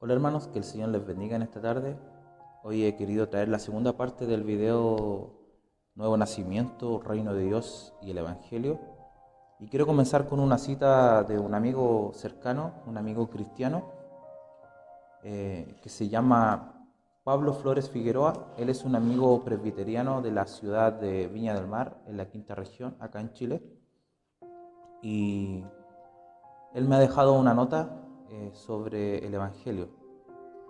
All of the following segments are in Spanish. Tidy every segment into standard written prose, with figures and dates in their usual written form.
Hola hermanos, que el Señor les bendiga en esta tarde. Hoy he querido traer la segunda parte del video Nuevo Nacimiento, Reino de Dios y el Evangelio. Y quiero comenzar con una cita de un amigo cercano, un amigo cristiano, que se llama Pablo Flores Figueroa. Él es un amigo presbiteriano de la ciudad de Viña del Mar, en la quinta región, acá en Chile. Y él me ha dejado una nota sobre el Evangelio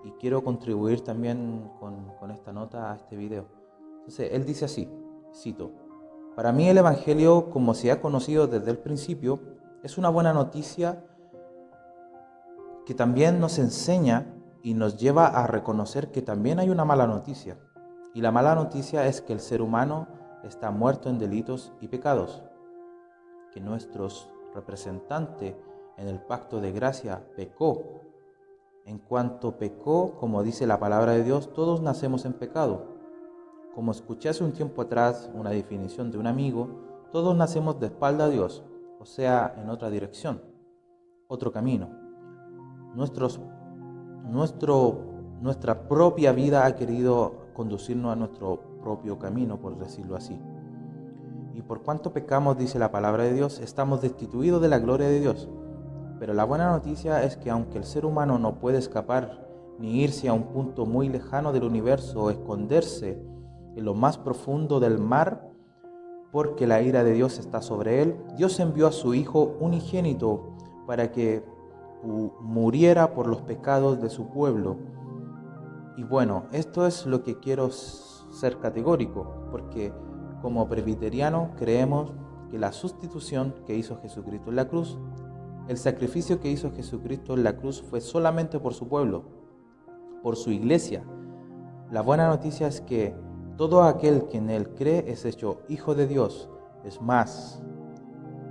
y quiero contribuir también con esta nota a este video. Entonces, él dice así, cito: para mí el Evangelio, como se ha conocido desde el principio, es una buena noticia que también nos enseña y nos lleva a reconocer que también hay una mala noticia. Y la mala noticia es que el ser humano está muerto en delitos y pecados, que nuestros representantes en el pacto de gracia pecó. En cuanto pecó, como dice la palabra de Dios, todos nacemos en pecado. Como escuché hace un tiempo atrás una definición de un amigo, todos nacemos de espalda a Dios, o sea, en otra dirección, otro camino. Nuestros, nuestra propia vida ha querido conducirnos a nuestro propio camino, por decirlo así. Y por cuanto pecamos, dice la palabra de Dios, estamos destituidos de la gloria de Dios. Pero la buena noticia es que aunque el ser humano no puede escapar ni irse a un punto muy lejano del universo o esconderse en lo más profundo del mar, porque la ira de Dios está sobre él, Dios envió a su Hijo unigénito para que muriera por los pecados de su pueblo. Y bueno, esto es lo que quiero ser categórico, porque como presbiteriano creemos que la sustitución que hizo Jesucristo en la cruz, el sacrificio que hizo Jesucristo en la cruz fue solamente por su pueblo, por su iglesia. La buena noticia es que todo aquel que en él cree es hecho hijo de Dios. Es más,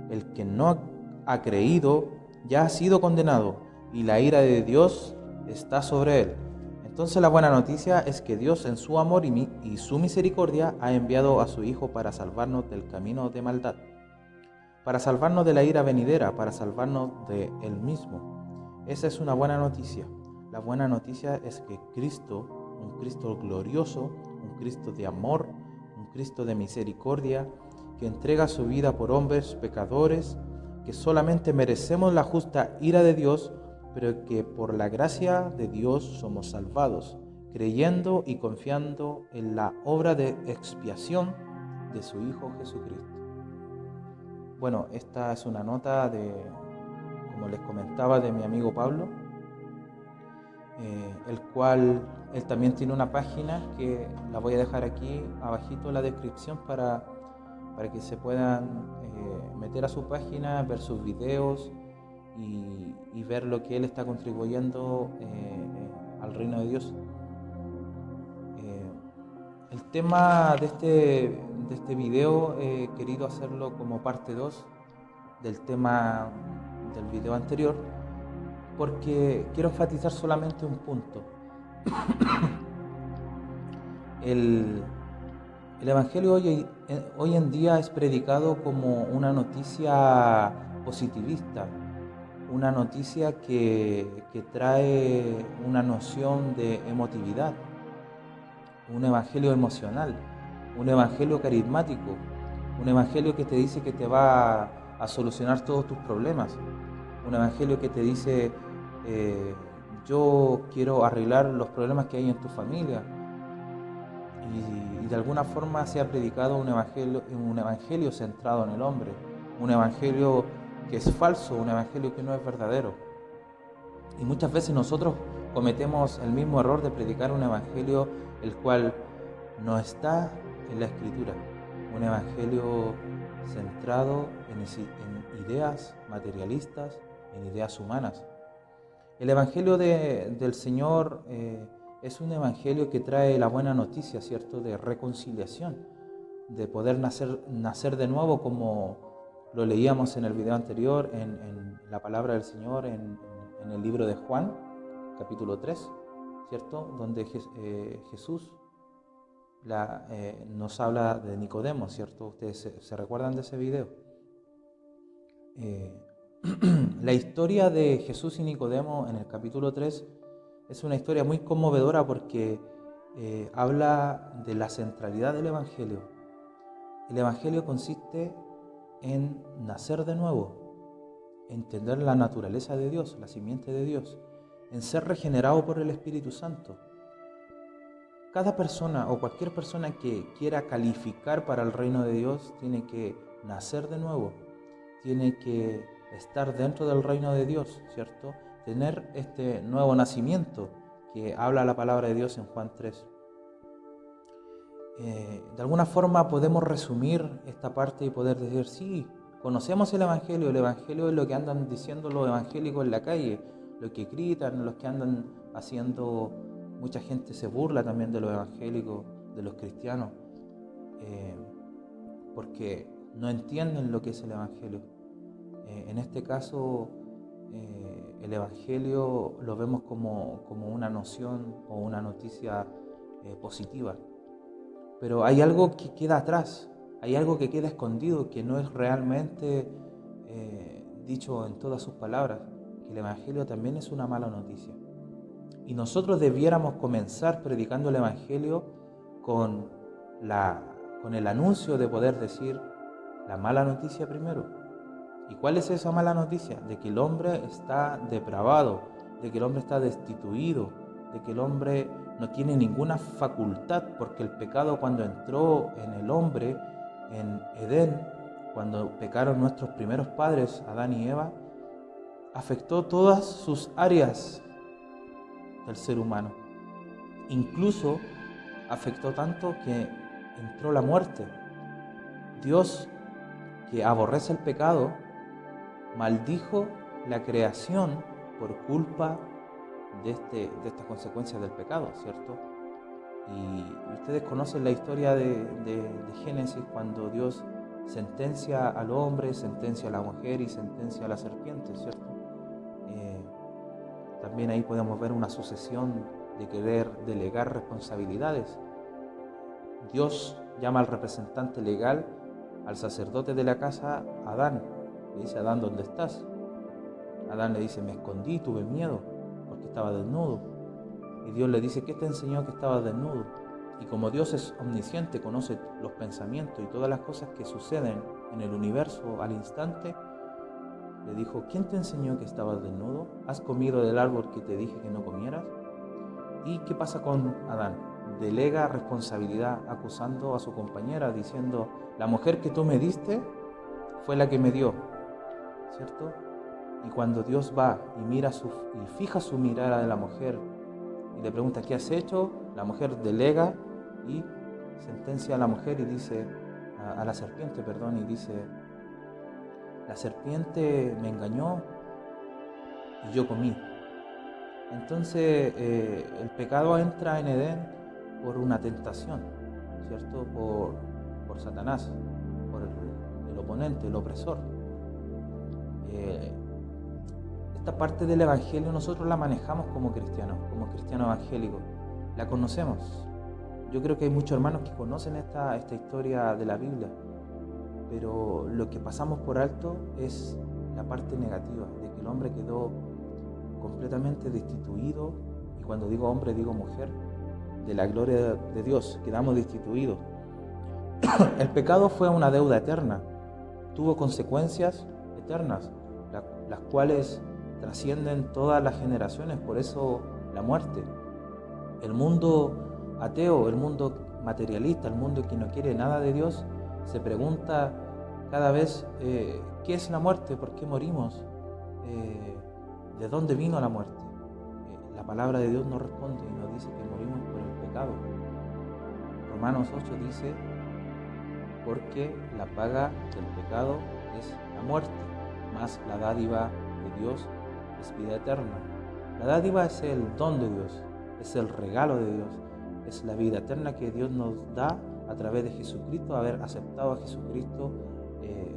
el que no ha creído ya ha sido condenado y la ira de Dios está sobre él. Entonces la buena noticia es que Dios en su amor y su misericordia ha enviado a su Hijo para salvarnos del camino de maldad, para salvarnos de la ira venidera, para salvarnos de Él mismo. Esa es una buena noticia. La buena noticia es que Cristo, un Cristo glorioso, un Cristo de amor, un Cristo de misericordia, que entrega su vida por hombres pecadores, que solamente merecemos la justa ira de Dios, pero que por la gracia de Dios somos salvados, creyendo y confiando en la obra de expiación de su Hijo Jesucristo. Bueno, esta es una nota como les comentaba, de mi amigo Pablo, el cual él también tiene una página que la voy a dejar aquí abajito en la descripción para que se puedan meter a su página, ver sus videos y ver lo que él está contribuyendo al reino de Dios. El tema de este video he querido hacerlo como parte 2 del tema del video anterior, porque quiero enfatizar solamente un punto. El, el Evangelio hoy en día es predicado como una noticia positivista, una noticia que trae una noción de emotividad, un evangelio emocional, un evangelio carismático, un evangelio que te dice que te va a solucionar todos tus problemas, un evangelio que te dice yo quiero arreglar los problemas que hay en tu familia, y de alguna forma se ha predicado un evangelio centrado en el hombre, un evangelio que es falso, un evangelio que no es verdadero. Y muchas veces nosotros cometemos el mismo error de predicar un evangelio el cual no está en la escritura, un evangelio centrado en ideas materialistas, en ideas humanas. El evangelio del Señor es un evangelio que trae la buena noticia, ¿cierto?, de reconciliación, de poder nacer de nuevo, como lo leíamos en el video anterior, en la palabra del Señor, en el libro de Juan, capítulo 3, ¿cierto?, donde Jesús nos habla de Nicodemo, ¿cierto? Ustedes se recuerdan de ese video. La historia de Jesús y Nicodemo en el capítulo 3 Es una historia muy conmovedora porque habla de la centralidad del Evangelio. El Evangelio consiste en nacer de nuevo, entender la naturaleza de Dios, la simiente de Dios, en ser regenerado por el Espíritu Santo. Cada persona o cualquier persona que quiera calificar para el reino de Dios tiene que nacer de nuevo, tiene que estar dentro del reino de Dios, ¿cierto? Tener este nuevo nacimiento que habla la palabra de Dios en Juan 3. De alguna forma podemos resumir esta parte y poder decir, sí, conocemos el Evangelio es lo que andan diciendo los evangélicos en la calle, lo que gritan, los que andan haciendo, mucha gente se burla también de los evangélicos, de los cristianos, porque no entienden lo que es el Evangelio. En este caso, el Evangelio lo vemos como una noción o una noticia positiva. Pero hay algo que queda atrás, hay algo que queda escondido, que no es realmente dicho en todas sus palabras, que el Evangelio también es una mala noticia. Y nosotros debiéramos comenzar predicando el Evangelio con el anuncio de poder decir la mala noticia primero. ¿Y cuál es esa mala noticia? De que el hombre está depravado, de que el hombre está destituido, de que el hombre no tiene ninguna facultad, porque el pecado, cuando entró en el hombre, en Edén, cuando pecaron nuestros primeros padres, Adán y Eva, afectó todas sus áreas del ser humano. Incluso afectó tanto que entró la muerte. Dios, que aborrece el pecado, maldijo la creación por culpa de estas consecuencias del pecado, ¿cierto? Y ustedes conocen la historia de Génesis, cuando Dios sentencia al hombre, sentencia a la mujer y sentencia a la serpiente, ¿cierto? También ahí podemos ver una sucesión de querer delegar responsabilidades. Dios llama al representante legal, al sacerdote de la casa, Adán. Le dice: Adán, ¿dónde estás? Adán le dice: me escondí, tuve miedo, porque estaba desnudo. Y Dios le dice: ¿qué te enseñó que estabas desnudo? Y como Dios es omnisciente, conoce los pensamientos y todas las cosas que suceden en el universo al instante, le dijo: ¿quién te enseñó que estabas desnudo? ¿Has comido del árbol que te dije que no comieras? ¿Y qué pasa con Adán? Delega responsabilidad acusando a su compañera, diciendo: la mujer que tú me diste fue la que me dio, ¿cierto? Y cuando Dios va y y fija su mirada de la mujer y le pregunta: ¿qué has hecho?, la mujer delega y sentencia a la mujer y dice, a la serpiente, perdón, y dice: la serpiente me engañó y yo comí. Entonces el pecado entra en Edén por una tentación, ¿cierto? Por Satanás, por el oponente, el opresor. Esta parte del Evangelio nosotros la manejamos como cristianos evangélicos, la conocemos. Yo creo que hay muchos hermanos que conocen esta historia de la Biblia, pero lo que pasamos por alto es la parte negativa, de que el hombre quedó completamente destituido, y cuando digo hombre digo mujer, de la gloria de Dios, quedamos destituidos. El pecado fue una deuda eterna, tuvo consecuencias eternas, las cuales trascienden todas las generaciones, por eso la muerte. El mundo ateo, el mundo materialista, el mundo que no quiere nada de Dios, se pregunta cada vez ¿qué es la muerte? ¿Por qué morimos? ¿De dónde vino la muerte? La palabra de Dios nos responde y nos dice que morimos por el pecado. Romanos 8 dice: porque la paga del pecado es la muerte, mas la dádiva de Dios es vida eterna. La dádiva es el don de Dios, es el regalo de Dios, es la vida eterna que Dios nos da a través de Jesucristo, haber aceptado a Jesucristo,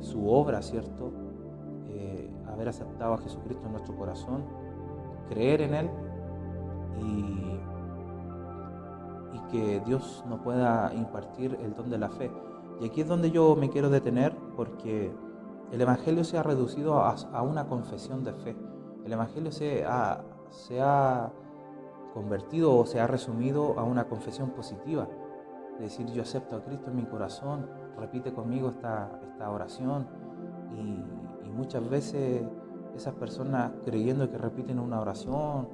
su obra, ¿cierto? Haber aceptado a Jesucristo en nuestro corazón, creer en Él y que Dios nos pueda impartir el don de la fe. Y aquí es donde yo me quiero detener, porque el Evangelio se ha reducido a una confesión de fe. El Evangelio se ha convertido o se ha resumido a una confesión positiva. De decir, yo acepto a Cristo en mi corazón, repite conmigo esta oración. Y muchas veces esas personas, creyendo que repiten una oración,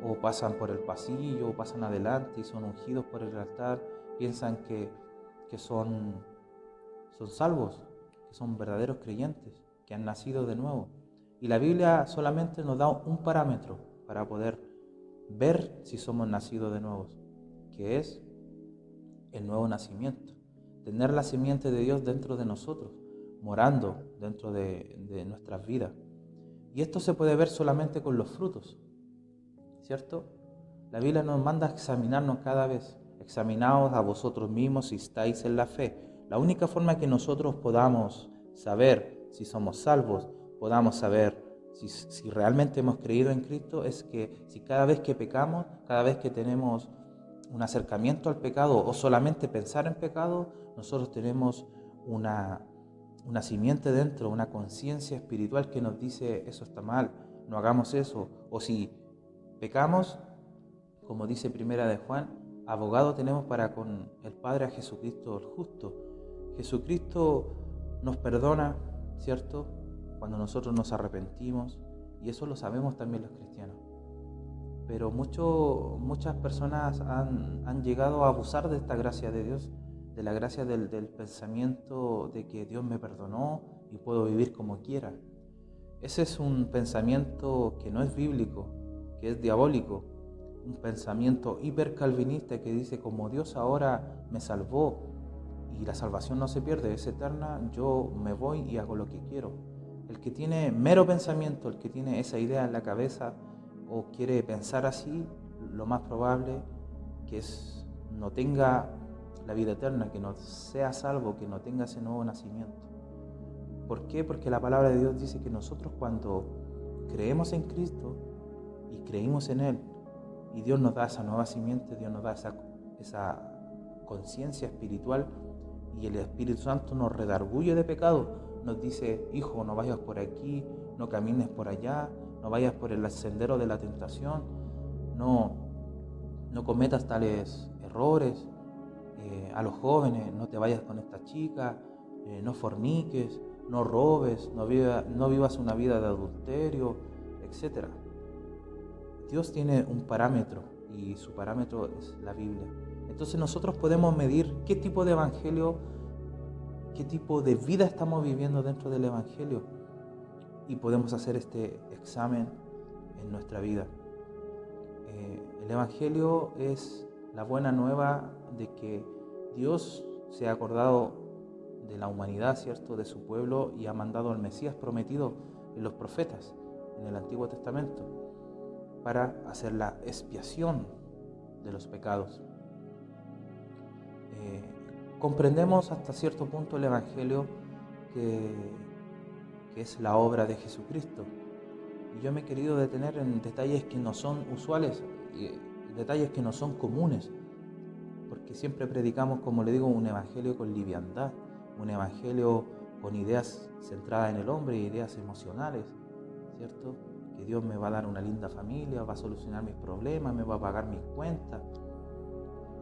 o pasan por el pasillo, o pasan adelante y son ungidos por el altar, piensan que son salvos, que son verdaderos creyentes, que han nacido de nuevo. Y la Biblia solamente nos da un parámetro para poder ver si somos nacidos de nuevo, que es el nuevo nacimiento. Tener la simiente de Dios dentro de nosotros, morando dentro de nuestras vidas. Y esto se puede ver solamente con los frutos, ¿cierto? La Biblia nos manda a examinarnos cada vez. Examinaos a vosotros mismos si estáis en la fe. La única forma que nosotros podamos saber si somos salvos, podamos saber si realmente hemos creído en Cristo, es que si cada vez que pecamos, cada vez que tenemos un acercamiento al pecado o solamente pensar en pecado, nosotros tenemos una simiente dentro, una conciencia espiritual que nos dice eso está mal, no hagamos eso. O si pecamos, como dice Primera de Juan, abogado tenemos para con el Padre a Jesucristo el justo. Jesucristo nos perdona, ¿cierto?, cuando nosotros nos arrepentimos, y eso lo sabemos también los cristianos. Pero muchas personas han llegado a abusar de esta gracia de Dios, de la gracia del pensamiento de que Dios me perdonó y puedo vivir como quiera. Ese es un pensamiento que no es bíblico, que es diabólico, un pensamiento hipercalvinista que dice, como Dios ahora me salvó y la salvación no se pierde, es eterna, yo me voy y hago lo que quiero. El que tiene mero pensamiento, el que tiene esa idea en la cabeza o quiere pensar así, lo más probable que no tenga la vida eterna, que no sea salvo, que no tenga ese nuevo nacimiento. ¿Por qué? Porque la palabra de Dios dice que nosotros cuando creemos en Cristo y creímos en Él, y Dios nos da esa nueva simiente, Dios nos da esa conciencia espiritual, y el Espíritu Santo nos redarguye de pecado, nos dice, hijo, no vayas por aquí, no camines por allá, no vayas por el sendero de la tentación, no cometas tales errores. A los jóvenes, no te vayas con esta chica, no forniques, no robes, no vivas una vida de adulterio, etc. Dios tiene un parámetro y su parámetro es la Biblia. Entonces nosotros podemos medir qué tipo de evangelio, qué tipo de vida estamos viviendo dentro del evangelio, y podemos hacer este examen en nuestra vida. El evangelio es la buena nueva de que Dios se ha acordado de la humanidad, ¿cierto?, de su pueblo, y ha mandado al Mesías prometido en los profetas, en el Antiguo Testamento, para hacer la expiación de los pecados. Comprendemos hasta cierto punto el Evangelio que es la obra de Jesucristo. Y yo me he querido detener en detalles que no son usuales, detalles que no son comunes, porque siempre predicamos, como le digo, un evangelio con liviandad, un evangelio con ideas centradas en el hombre, ideas emocionales, ¿cierto? Que Dios me va a dar una linda familia, va a solucionar mis problemas, me va a pagar mis cuentas.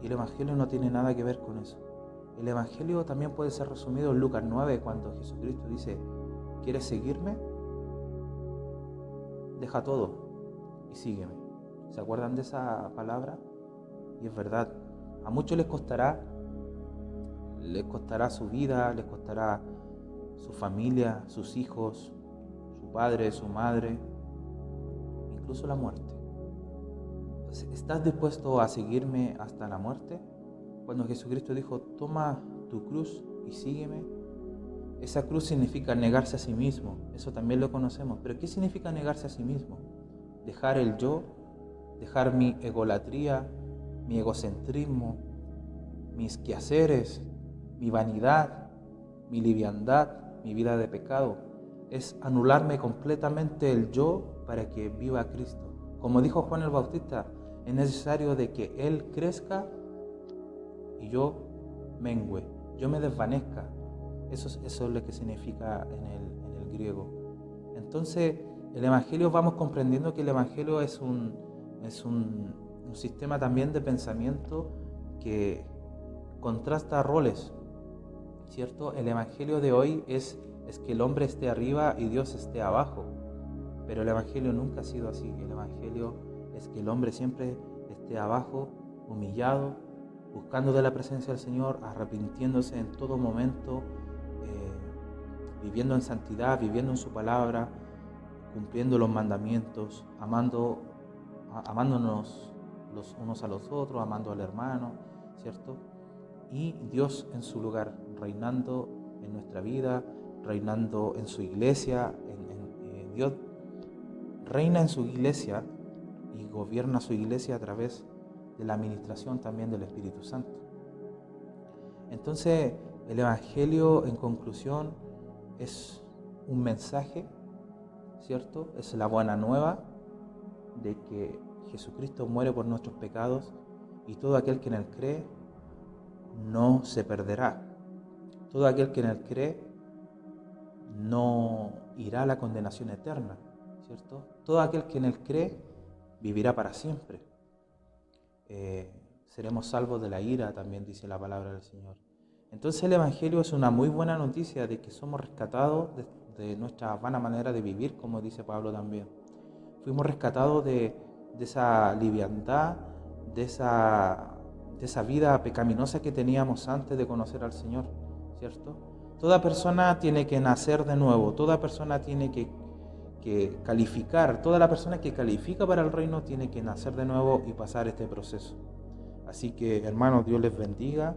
Y el evangelio no tiene nada que ver con eso. El evangelio también puede ser resumido en Lucas 9, cuando Jesucristo dice, ¿quieres seguirme? Deja todo y sígueme. ¿Se acuerdan de esa palabra? Y es verdad, a muchos les costará su vida, les costará su familia, sus hijos, su padre, su madre, incluso la muerte. ¿Estás dispuesto a seguirme hasta la muerte? Cuando Jesucristo dijo, toma tu cruz y sígueme, esa cruz significa negarse a sí mismo, eso también lo conocemos. Pero ¿qué significa negarse a sí mismo? Dejar el yo, dejar mi egolatría, mi egocentrismo, mis quehaceres, mi vanidad, mi liviandad, mi vida de pecado. Es anularme completamente el yo para que viva Cristo. Como dijo Juan el Bautista, es necesario de que Él crezca y yo mengüe, yo me desvanezca. Eso es lo que significa en el griego. Entonces, el Evangelio, vamos comprendiendo que el Evangelio es un un sistema también de pensamiento que contrasta roles, ¿cierto? El evangelio de hoy es que el hombre esté arriba y Dios esté abajo, pero el evangelio nunca ha sido así. El evangelio es que el hombre siempre esté abajo, humillado, buscando de la presencia del Señor, arrepintiéndose en todo momento, viviendo en santidad, viviendo en su palabra, cumpliendo los mandamientos, amándonos los unos a los otros, amando al hermano, ¿cierto? Y Dios en su lugar, reinando en nuestra vida, reinando en su iglesia. Dios reina en su iglesia y gobierna su iglesia a través de la administración también del Espíritu Santo. Entonces, el Evangelio, en conclusión, es un mensaje, ¿cierto? Es la buena nueva de que Jesucristo muere por nuestros pecados y todo aquel que en Él cree no se perderá. Todo aquel que en Él cree no irá a la condenación eterna, ¿cierto? Todo aquel que en Él cree vivirá para siempre. Seremos salvos de la ira, también dice la palabra del Señor. Entonces el Evangelio es una muy buena noticia de que somos rescatados de nuestra vana manera de vivir, como dice Pablo también. Fuimos rescatados de esa liviandad, de esa vida pecaminosa que teníamos antes de conocer al Señor, ¿cierto? Toda persona tiene que nacer de nuevo, toda persona tiene que calificar, toda la persona que califica para el reino tiene que nacer de nuevo y pasar este proceso. Así que, hermanos, Dios les bendiga.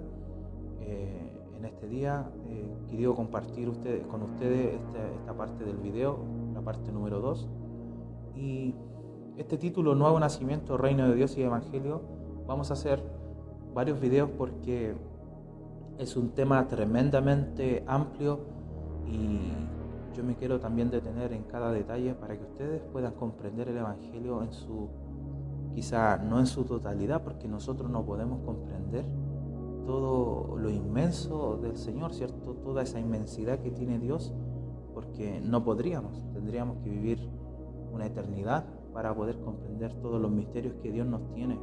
En este día he querido compartir con ustedes esta parte del video, la parte número 2. Y este título, Nuevo Nacimiento, Reino de Dios y Evangelio, vamos a hacer varios videos porque es un tema tremendamente amplio y yo me quiero también detener en cada detalle para que ustedes puedan comprender el Evangelio quizá no en su totalidad, porque nosotros no podemos comprender todo lo inmenso del Señor, ¿cierto? Toda esa inmensidad que tiene Dios, porque no tendríamos que vivir una eternidad para poder comprender todos los misterios que Dios nos tiene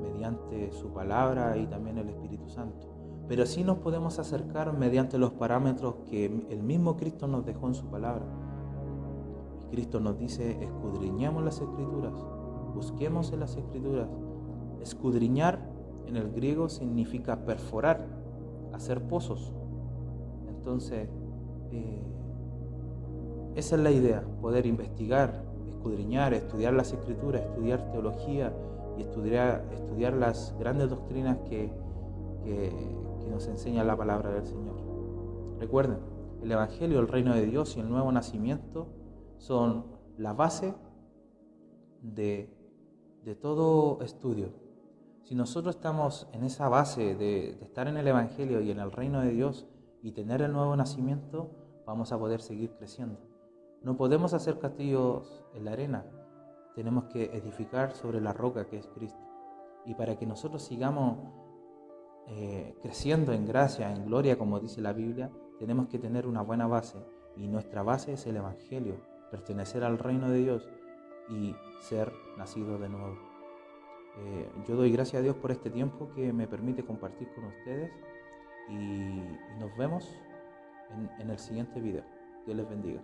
mediante su palabra y también el Espíritu Santo. Pero sí nos podemos acercar mediante los parámetros que el mismo Cristo nos dejó en su palabra. Y Cristo nos dice: escudriñemos las Escrituras, busquemos en las Escrituras. Escudriñar en el griego significa perforar, hacer pozos. Entonces, esa es la idea, poder investigar, escudriñar, estudiar las Escrituras, estudiar teología y estudiar las grandes doctrinas que nos enseña la palabra del Señor. Recuerden, el Evangelio, el reino de Dios y el nuevo nacimiento son la base de todo estudio. Si nosotros estamos en esa base de estar en el Evangelio y en el reino de Dios y tener el nuevo nacimiento, vamos a poder seguir creciendo. No podemos hacer castillos en la arena, tenemos que edificar sobre la roca que es Cristo. Y para que nosotros sigamos creciendo en gracia, en gloria, como dice la Biblia, tenemos que tener una buena base. Y nuestra base es el Evangelio, pertenecer al reino de Dios y ser nacido de nuevo. Yo doy gracias a Dios por este tiempo que me permite compartir con ustedes y nos vemos en el siguiente video. Dios les bendiga.